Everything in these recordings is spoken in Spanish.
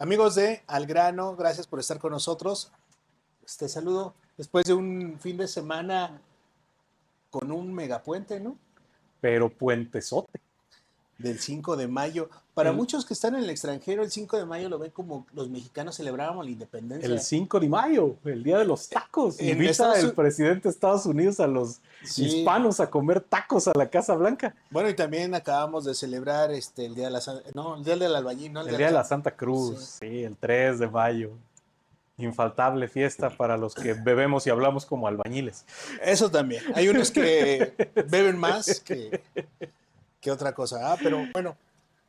Amigos de Al Grano, gracias por estar con nosotros. Este saludo después de un fin de semana con un megapuente, ¿no? Pero puentesote. Del 5 de mayo. Para El, muchos que están en el extranjero, el 5 de mayo lo ven como los mexicanos celebrábamos la el independencia. 5 de mayo, el día de los tacos. En Invita Estados el Unidos, presidente de Estados Unidos a los sí. hispanos a comer tacos a la Casa Blanca. Bueno, y también acabamos de celebrar el día de no, el día del albañil, no el El día de día de la la Santa sí. Cruz, sí, el 3 de mayo. Infaltable fiesta para los que bebemos y hablamos como albañiles. Eso también. Hay unos que beben más que otra cosa. Pero bueno,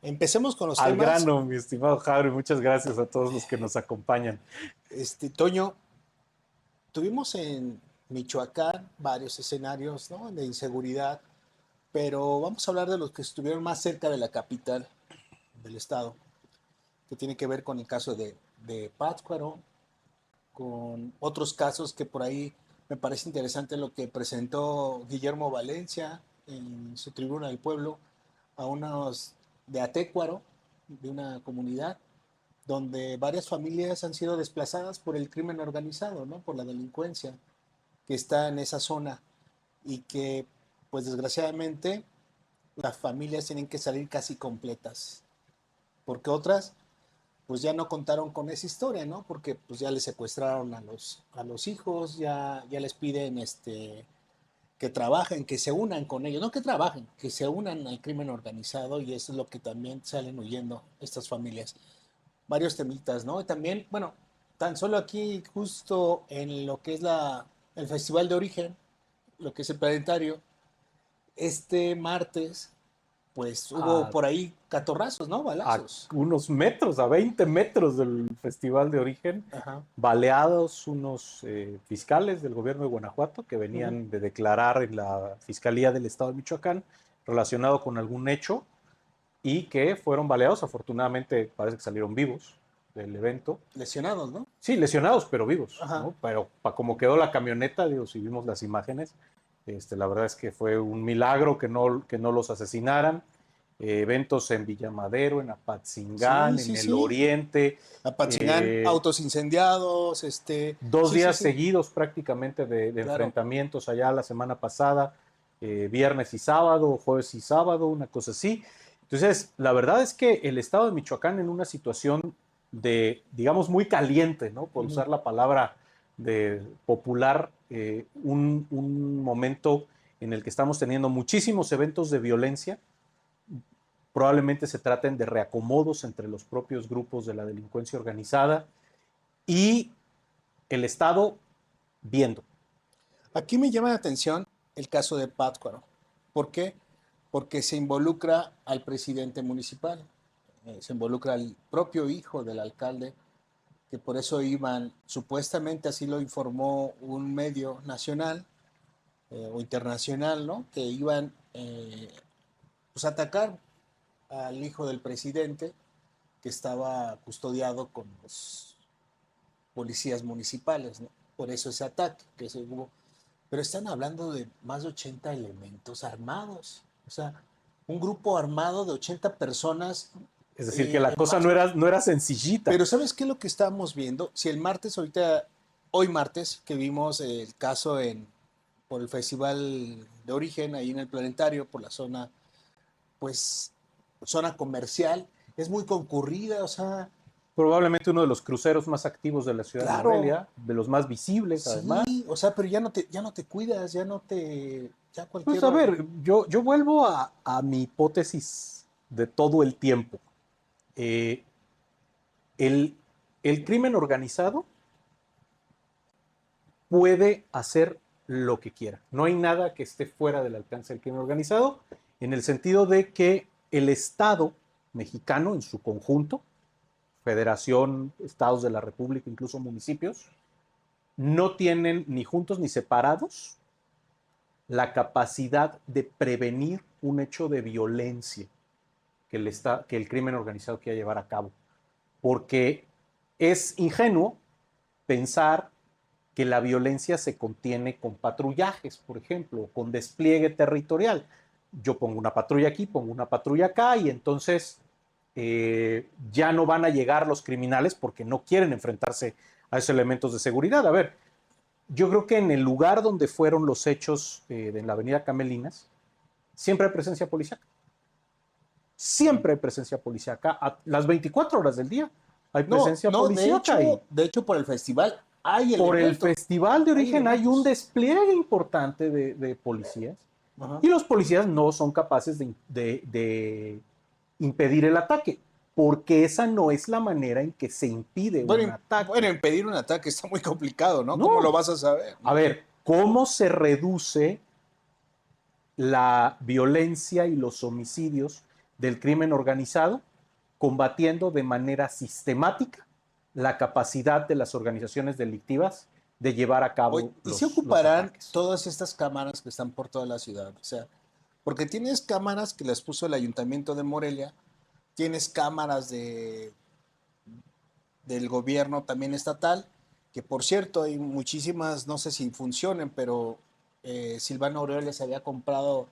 empecemos con los Al temas. grano, mi estimado Javi, muchas gracias a todos los que nos acompañan. Toño, tuvimos en Michoacán varios escenarios, ¿no?, de inseguridad, pero vamos a hablar de los que estuvieron más cerca de la capital del estado, que tiene que ver con el caso de Pátzcuaro, con otros casos que por ahí me parece interesante lo que presentó Guillermo Valencia en su Tribuna del Pueblo a unos de Atécuaro, de una comunidad donde varias familias han sido desplazadas por el crimen organizado, ¿no?, por la delincuencia que está en esa zona y que, pues desgraciadamente, las familias tienen que salir casi completas, porque otras, pues ya no contaron con esa historia, ¿no? Porque pues ya les secuestraron a los hijos, ya les piden que trabajen, que se unan con ellos, no que trabajen, que se unan al crimen organizado, y eso es lo que también salen huyendo estas familias. Varios temitas, ¿no? Y también, bueno, tan solo aquí, justo en lo que es el Festival de Origen, lo que es el planetario, este martes, pues hubo A, por ahí catorrazos, ¿no? a Balazos. unos metros, a 20 metros del Festival de Origen, Ajá. baleados unos fiscales del gobierno de Guanajuato que Uh-huh. venían de declarar en la Fiscalía del Estado de Michoacán relacionado con algún hecho y que fueron baleados. Afortunadamente parece que salieron vivos del evento. Lesionados, ¿no? Sí, lesionados, pero vivos, Ajá. ¿no? Pero para como quedó la camioneta, digo, si vimos las imágenes, la verdad es que fue un milagro que no los asesinaran. Eventos en Villamadero, en Sí, Apatzingán, en sí, el sí. Oriente, Apachingán, eh, autos incendiados, dos sí, sí, días sí, seguidos prácticamente de claro. enfrentamientos allá la semana pasada, viernes y sábado, jueves y sábado, una cosa así. Entonces, la verdad es que el estado de Michoacán en una situación de, digamos, muy caliente, ¿no? Por Uh-huh. usar la palabra de popular, un momento en el que estamos teniendo muchísimos eventos de violencia. Probablemente se traten de reacomodos entre los propios grupos de la delincuencia organizada y el Estado viendo. Aquí me llama la atención el caso de Pátzcuaro. ¿Por qué? Porque se involucra al presidente municipal, se involucra al propio hijo del alcalde, que por eso iban, supuestamente así lo informó un medio nacional o internacional, ¿no?, que iban pues, a atacar al hijo del presidente que estaba custodiado con los policías municipales, ¿no? Por eso ese ataque que se hubo. Pero están hablando de más de 80 elementos armados. O sea, un grupo armado de 80 personas Es decir, que la en cosa Pátzcuaro. no era sencillita. Pero ¿sabes qué es lo que estamos viendo? Si el martes, hoy martes, que vimos el caso por el Festival de Origen, ahí en el Planetario, por la zona, pues, zona comercial, es muy concurrida, o sea, Probablemente uno de los cruceros más activos de la ciudad de claro, Morelia, de los más visibles además. sí, o sea, pero ya no te cuidas, ya Pues cualquier. a ver, yo vuelvo a mi hipótesis de todo el tiempo. Eh, el, el crimen organizado puede hacer lo que quiera. No hay nada que esté fuera del alcance del crimen organizado, en el sentido de que el Estado mexicano en su conjunto, federación, estados de la República, incluso municipios, no tienen ni juntos ni separados la capacidad de prevenir un hecho de violencia que el crimen organizado quiera llevar a cabo. Porque es ingenuo pensar que la violencia se contiene con patrullajes, por ejemplo, con despliegue territorial. Yo pongo una patrulla aquí, pongo una patrulla acá y entonces ya no van a llegar los criminales porque no quieren enfrentarse a esos elementos de seguridad. A ver, yo creo que en el lugar donde fueron los hechos en la avenida Camelinas, siempre hay presencia policial. Siempre hay presencia policíaca. A las 24 horas del día hay No, presencia no, policíaca. de hecho, por el festival hay Por el elementos. Festival de Origen hay un elementos. despliegue importante de policías. Ajá. Y los policías no son capaces de impedir el ataque, porque esa no es la manera en que se impide un ataque. Bueno, impedir un ataque está muy complicado, ¿no? ¿Cómo lo No. vas a saber? A ver, ¿cómo se reduce la violencia y los homicidios del crimen organizado? Combatiendo de manera sistemática la capacidad de las organizaciones delictivas de llevar a cabo Oye, ¿y los se ocuparán ataques. todas estas cámaras que están por toda la ciudad? O sea, porque tienes cámaras que las puso el Ayuntamiento de Morelia, tienes cámaras del gobierno también estatal, que por cierto hay muchísimas, no sé si funcionen, pero Silvano Aureoles se había comprado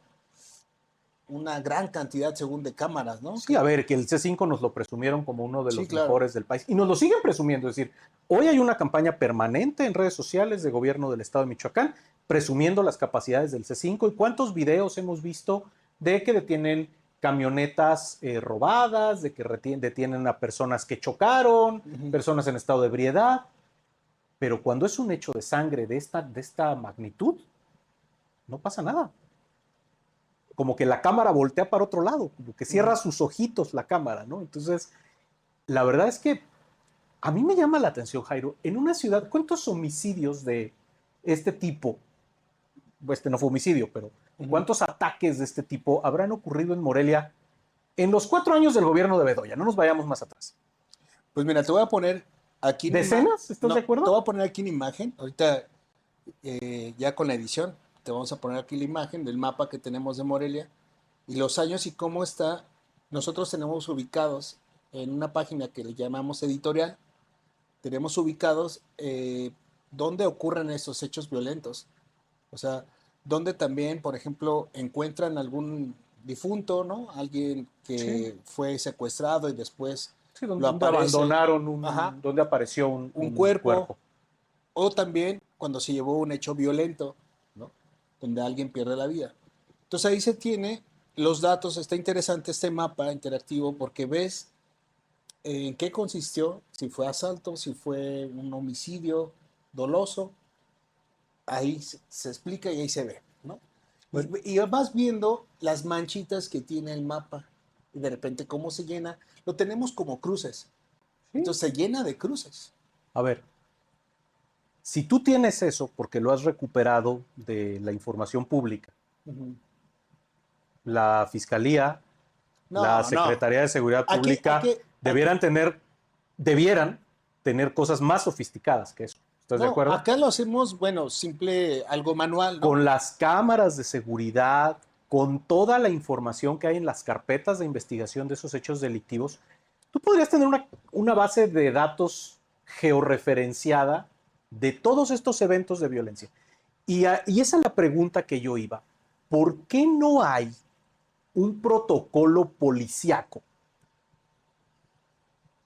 una gran cantidad según de cámaras, ¿no? Sí, a ver, que el C5 nos lo presumieron como uno de Sí, los claro. mejores del país y nos lo siguen presumiendo. Es decir, hoy hay una campaña permanente en redes sociales de gobierno del estado de Michoacán presumiendo las capacidades del C5 y cuántos videos hemos visto de que detienen camionetas robadas, de que detienen a personas que chocaron, personas en estado de ebriedad. Pero cuando es un hecho de sangre de esta magnitud, no pasa nada. Como que la cámara voltea para otro lado, como que cierra sus ojitos la cámara, ¿no? Entonces, la verdad es que a mí me llama la atención, Jairo, en una ciudad, ¿cuántos homicidios de este tipo, este no fue homicidio, pero cuántos ataques de este tipo habrán ocurrido en Morelia en los 4 años del gobierno de Bedoya? No nos vayamos más atrás. Pues mira, te voy a poner aquí ¿Decenas? ¿Estás de acuerdo? te voy a poner aquí una imagen, ahorita ya con la edición, te vamos a poner aquí la imagen del mapa que tenemos de Morelia y los años y cómo está. Nosotros tenemos ubicados en una página que le llamamos editorial, tenemos ubicados dónde ocurren esos hechos violentos. O sea, donde también, por ejemplo, encuentran algún difunto, ¿no? Alguien que Sí. fue secuestrado y después Sí, lo donde aparece, abandonaron, ajá, donde apareció un un cuerpo. cuerpo. O también cuando se llevó un hecho violento, ¿no? Donde alguien pierde la vida. Entonces ahí se tiene los datos, está interesante este mapa interactivo porque ves en qué consistió, si fue asalto, si fue un homicidio doloso, ahí se explica y ahí se ve, ¿no? Y vas viendo las manchitas que tiene el mapa y de repente cómo se llena, lo tenemos como cruces, Sí. entonces se llena de cruces. A ver, si tú tienes eso porque lo has recuperado de la información pública, la Fiscalía, la No, no. Secretaría de Seguridad Aquí, Pública debieran tener cosas más sofisticadas que eso. ¿Estás de no, acuerdo? acá lo hacemos, bueno, simple, algo manual, ¿no? Con las cámaras de seguridad, con toda la información que hay en las carpetas de investigación de esos hechos delictivos, tú podrías tener una base de datos georreferenciada de todos estos eventos de violencia. Y esa es la pregunta que yo iba. ¿Por qué no hay un protocolo policiaco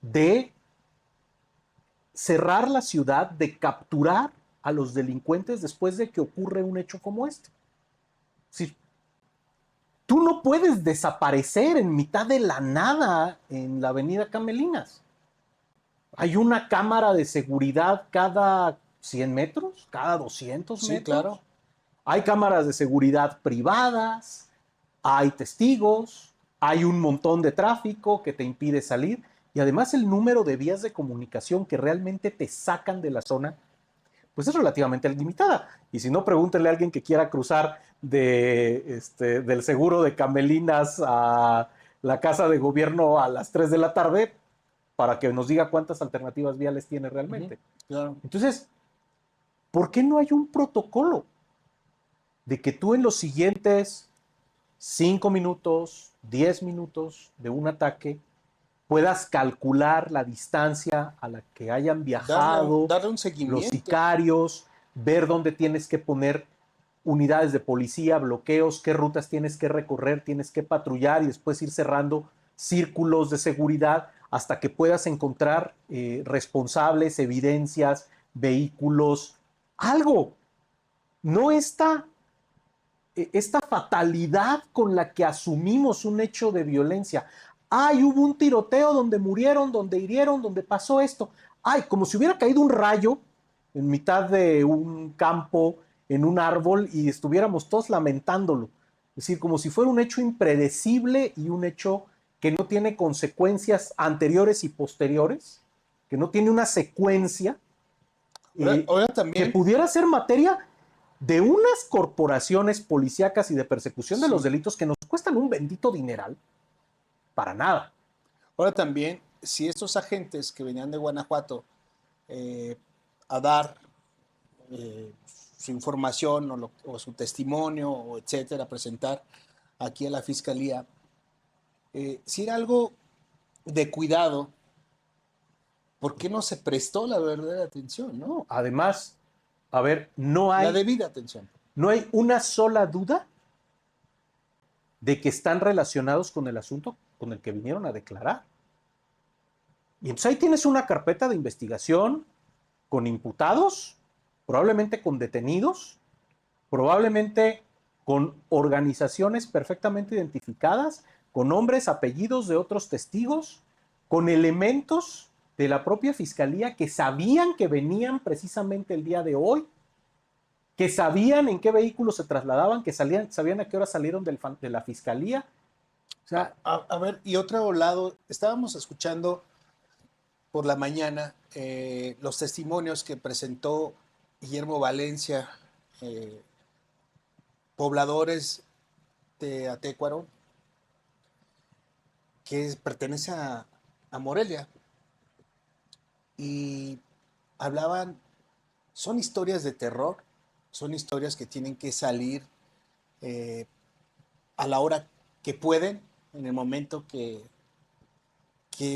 de cerrar la ciudad, de capturar a los delincuentes después de que ocurre un hecho como este? Sí. Tú no puedes desaparecer en mitad de la nada en la avenida Camelinas. Hay una cámara de seguridad cada 100 metros, cada 200 Sí, metros. claro. Hay cámaras de seguridad privadas, hay testigos, hay un montón de tráfico que te impide salir y además el número de vías de comunicación que realmente te sacan de la zona pues es relativamente limitada. Y si no, pregúntenle a alguien que quiera cruzar del seguro de Camelinas a la casa de gobierno a las 3 de la tarde para que nos diga cuántas alternativas viales tiene realmente. Claro. Entonces, ¿por qué no hay un protocolo de que tú en los siguientes 5 minutos, 10 minutos de un ataque puedas calcular la distancia a la que hayan viajado Darle un los seguimiento. sicarios, ver dónde tienes que poner unidades de policía, bloqueos, qué rutas tienes que recorrer, tienes que patrullar y después ir cerrando círculos de seguridad hasta que puedas encontrar responsables, evidencias, vehículos, algo. No esta fatalidad con la que asumimos un hecho de violencia. Ay, hubo un tiroteo donde murieron, donde hirieron, donde pasó esto. Ay, como si hubiera caído un rayo en mitad de un campo, en un árbol, y estuviéramos todos lamentándolo. Es decir, como si fuera un hecho impredecible y un hecho que no tiene consecuencias anteriores y posteriores, que no tiene una secuencia, Ahora que también, pudiera ser materia de unas corporaciones policíacas y de persecución de los sí, delitos que nos cuestan un bendito dineral para nada. ahora también, si estos agentes que venían de Guanajuato eh, a dar eh, su información o su testimonio, o etcétera, presentar aquí a la fiscalía, si era algo de cuidado, ¿por qué no se prestó la verdadera atención, no? ¿No? Además, a ver, La debida atención. no hay una sola duda de que están relacionados con el asunto con el que vinieron a declarar. Y entonces ahí tienes una carpeta de investigación con imputados, probablemente con detenidos, probablemente con organizaciones perfectamente identificadas, con nombres, apellidos de otros testigos, con elementos de la propia fiscalía que sabían que venían precisamente el día de hoy, que sabían en qué vehículos se trasladaban, que sabían a qué hora salieron de la fiscalía. O sea, A ver, y otro lado, estábamos escuchando por la mañana los testimonios que presentó Guillermo Valencia, eh, pobladores de Atécuaro, que pertenece a Morelia, y hablaban, son historias de terror, son historias que tienen que salir eh, a la hora que pueden, en el momento que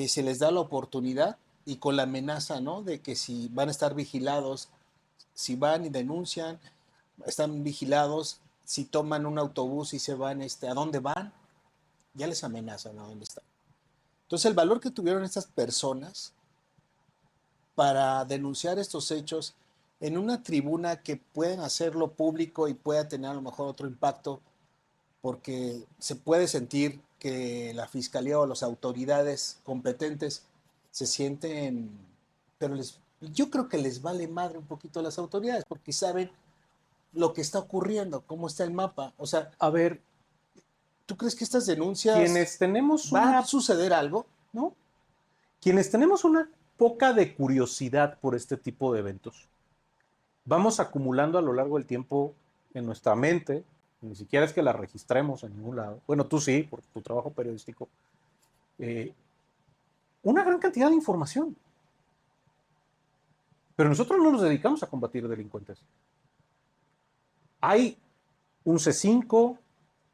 se les da la oportunidad y con la amenaza, ¿no? De que si van a estar vigilados, si van y denuncian, están vigilados, si toman un autobús y se van, ¿a dónde van? Ya les amenazan a dónde están. Entonces el valor que tuvieron estas personas para denunciar estos hechos en una tribuna que pueden hacerlo público y pueda tener a lo mejor otro impacto, porque se puede sentir que la fiscalía o las autoridades competentes se sienten, pero yo creo que les vale madre un poquito a las autoridades, porque saben lo que está ocurriendo, cómo está el mapa. O sea, a ver, ¿tú crees que estas denuncias quienes tenemos va a una, suceder algo? ¿no? Quienes tenemos una poca de curiosidad por este tipo de eventos, vamos acumulando a lo largo del tiempo en nuestra mente, ni siquiera es que la registremos en ningún lado, bueno, tú sí, por tu trabajo periodístico, eh, una gran cantidad de información. Pero nosotros no nos dedicamos a combatir delincuentes. Hay un C5,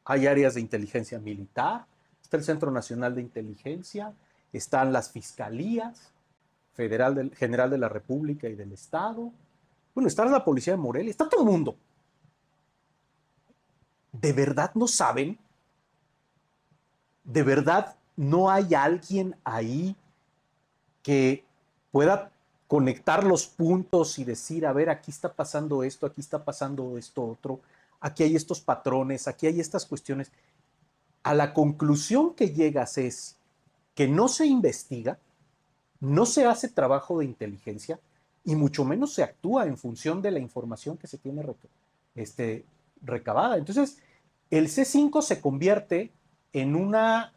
hay áreas de inteligencia militar, está el Centro Nacional de Inteligencia, están las fiscalías, General de la República y del Estado, bueno, está la Policía de Morelia, está todo el mundo. ¿De verdad no saben? ¿De verdad no hay alguien ahí que pueda conectar los puntos y decir, a ver, aquí está pasando esto otro, aquí hay estos patrones, aquí hay estas cuestiones? A la conclusión que llegas es que no se investiga, no se hace trabajo de inteligencia y mucho menos se actúa en función de la información que se tiene recabada. Entonces, el C5 se convierte en una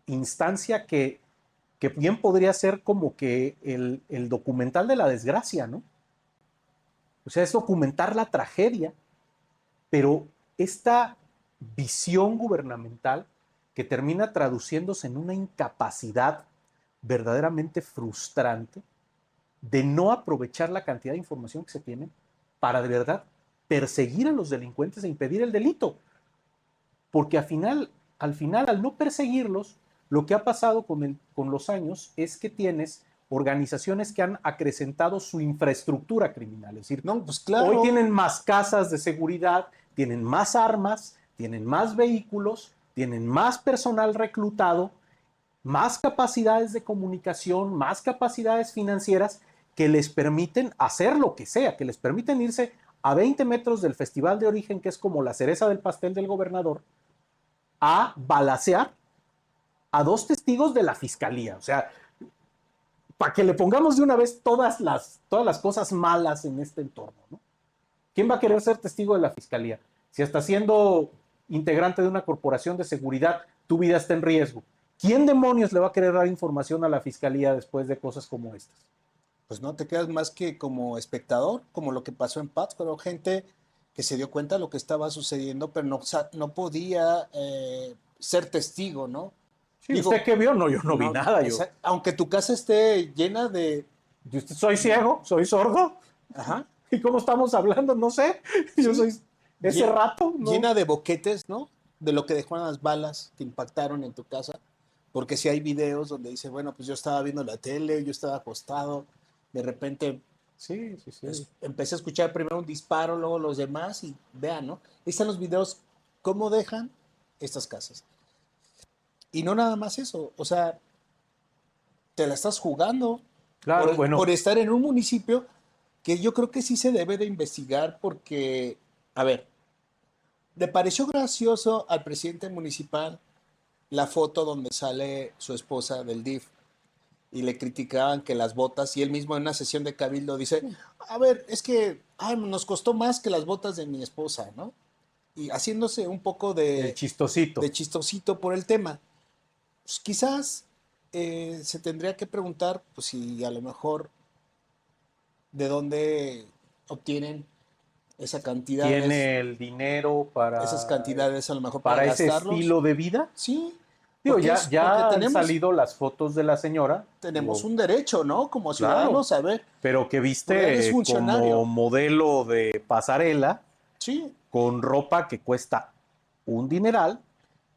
instancia que bien podría ser como que el documental de la desgracia, ¿no? O sea, es documentar la tragedia, pero esta visión gubernamental que termina traduciéndose en una incapacidad verdaderamente frustrante de no aprovechar la cantidad de información que se tiene para de verdad perseguir a los delincuentes e impedir el delito. Porque al final, al no perseguirlos, lo que ha pasado con los años es que tienes organizaciones que han acrecentado su infraestructura criminal. Es decir, No, pues hoy claro. tienen más casas de seguridad, tienen más armas, tienen más vehículos, tienen más personal reclutado más capacidades de comunicación, más capacidades financieras que les permiten hacer lo que sea, que les permiten irse a 20 metros del Festival de Origen, que es como la cereza del pastel del gobernador, a balacear a 2 testigos de la fiscalía. O sea, para que le pongamos de una vez todas las cosas malas en este entorno, ¿no? ¿Quién va a querer ser testigo de la fiscalía? Si hasta siendo integrante de una corporación de seguridad, tu vida está en riesgo. ¿Quién demonios le va a querer dar información a la fiscalía después de cosas como estas? Pues no te quedas más que como espectador, como lo que pasó en Pátzcuaro, gente que se dio cuenta de lo que estaba sucediendo, pero no podía ser testigo, ¿no? Sí, Digo, ¿usted qué vio? No, yo no vi nada. aunque tu casa esté llena de... Soy ciego, soy sordo. Ajá, ¿Y cómo estamos hablando? No sé. Yo sí, soy ese rato, ¿no? llena de boquetes, ¿no? De lo que dejaron las balas que impactaron en tu casa. Porque si hay videos donde dice, bueno, pues yo estaba viendo la tele, yo estaba acostado, de repente Sí, sí, sí. empecé a escuchar primero un disparo, luego los demás y vean, ¿no? Ahí están los videos, cómo dejan estas casas. Y no nada más eso, o sea, te la estás jugando Claro, por bueno, estar en un municipio que yo creo que sí se debe de investigar porque, a ver, le pareció gracioso al presidente municipal la foto donde sale su esposa del DIF y le criticaban que las botas, y él mismo en una sesión de cabildo dice, a ver, es que ay, nos costó más que las botas de mi esposa, ¿no? Y haciéndose un poco el de chistosito. chistosito por el tema. Pues quizás se tendría que preguntar, pues si a lo mejor de dónde obtienen esa cantidades, ¿Tiene el dinero esas cantidades a lo mejor para para ese gastarlos. estilo de vida? Sí, Digo, porque ya han salido las fotos de la señora. tenemos Digo, un derecho, ¿no? Como claro, ciudadanos, a ver, pero que porque él es viste como funcionario. modelo de pasarela Sí, con ropa que cuesta un dineral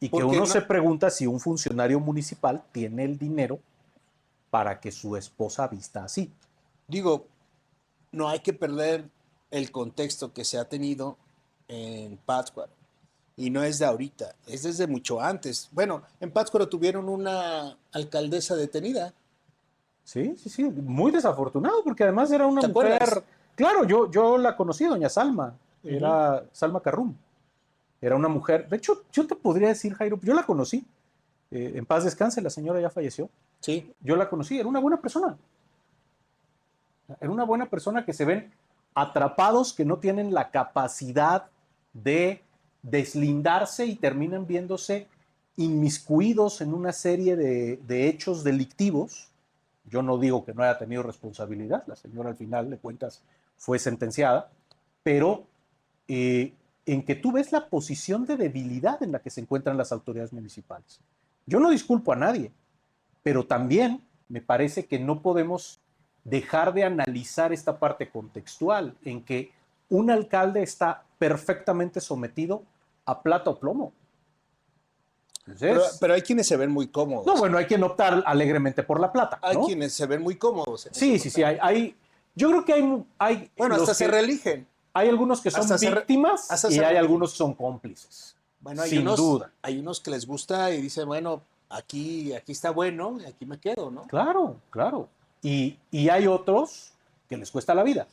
y que porque uno no, se pregunta si un funcionario municipal tiene el dinero para que su esposa vista así. digo, no hay que perder el contexto que se ha tenido en Pátzcuaro. Y no es de ahorita, es desde mucho antes. Bueno, en Pátzcuaro tuvieron una alcaldesa detenida, Sí, sí, sí, muy desafortunado porque además era una ¿te acuerdas? mujer, claro, yo la conocí, doña Salma, Ujú. era Salma Carrum, era una mujer, de hecho yo te podría decir, Jairo, yo la conocí, en paz descanse, la señora ya falleció, Sí, yo la conocí, era una buena persona que se ven atrapados, que no tienen la capacidad de deslindarse y terminan viéndose inmiscuidos en una serie de hechos delictivos. Yo no digo que no haya tenido responsabilidad, la señora al final de cuentas fue sentenciada, pero en que tú ves la posición de debilidad en la que se encuentran las autoridades municipales. Yo no disculpo a nadie, pero también me parece que no podemos dejar de analizar esta parte contextual en que un alcalde está perfectamente sometido a plata o plomo. Entonces, pero hay quienes se ven muy no, cómodos. bueno, hay que optar alegremente por la plata, Hay ¿no? quienes se ven muy cómodos en ese Sí, sí, sí, papel. yo creo que hay Bueno, hasta los se que, reeligen. hay algunos que son Hasta se, re- víctimas hasta y se hay reeligen. algunos que son cómplices, Bueno, sin duda. hay unos que les gusta y dicen, bueno, aquí está bueno y aquí me quedo, ¿no? Claro, claro. Y hay otros que les cuesta la vida.